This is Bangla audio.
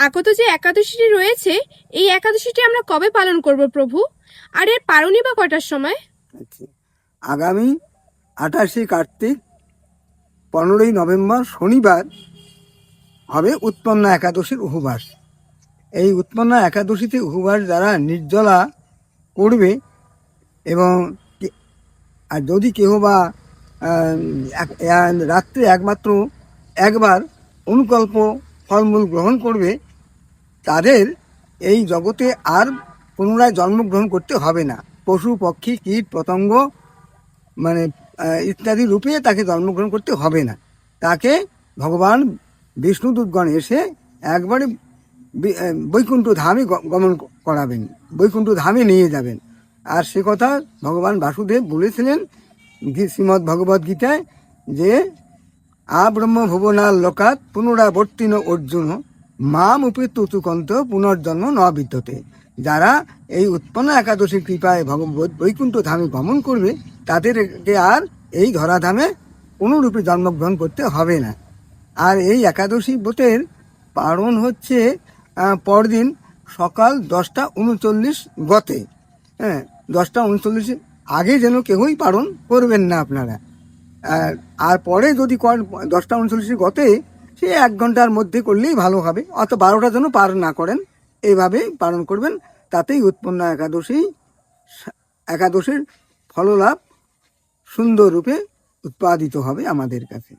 আগত যে একাদশীটি রয়েছে, এই একাদশীটি আমরা কবে পালন করব প্রভু? আর এর পারণই বা কটার সময়? আচ্ছা, আগামী 28শে কার্তিক 15ই নভেম্বর শনিবার হবে উৎপন্না একাদশীর উপবাস। এই উৎপন্না একাদশীতে উপবাস যারা নির্জলা করবে এবং আর যদি কেহ বা রাত্রে একমাত্র একবার অনুকল্প ফলমূল গ্রহণ করবে, তাদের এই জগতে আর পুনরায় জন্মগ্রহণ করতে হবে না। পশু পক্ষী কীট পতঙ্গ মানে ইত্যাদি রূপে তাকে জন্মগ্রহণ করতে হবে না। তাকে ভগবান বিষ্ণুদূতগণ এসে একবারে বৈকুণ্ঠ ধামে গমন করাবেন, বৈকুণ্ঠ ধামে নিয়ে যাবেন। আর সে কথা ভগবান বাসুদেব বলেছিলেন শ্রীমদ্ ভগবদ্ গীতায় যে আব্রহ্ম ভুবনাল লোকাত পুনরাবর্তিন অর্জুন মাম উপেতুকন্ত পুনর্জন্ম ন বিদ্যতে। যারা এই উৎপন্ন একাদশীর কৃপায় বৈকুণ্ঠ ধামে গমন করবে, তাদেরকে আর এই ধরাধামে কোনোরূপে জন্মগ্রহণ করতে হবে না। আর এই একাদশী ব্রতের পালন হচ্ছে পরদিন সকাল 10টা 39 গতে। হ্যাঁ, 10টা 39 আগে যেন কেউই পালন করবেন না আপনারা। আর পরে যদি 10টা 39 গতে, সে 1 ঘন্টার মধ্যে করলেই ভালো হবে, অত 12টা যেন পার না করেন। এইভাবে পালন করবেন, তাতেই উৎপন্ন একাদশীর ফললাভ সুন্দর রূপে উৎপাদিত হবে আমাদের কাছে।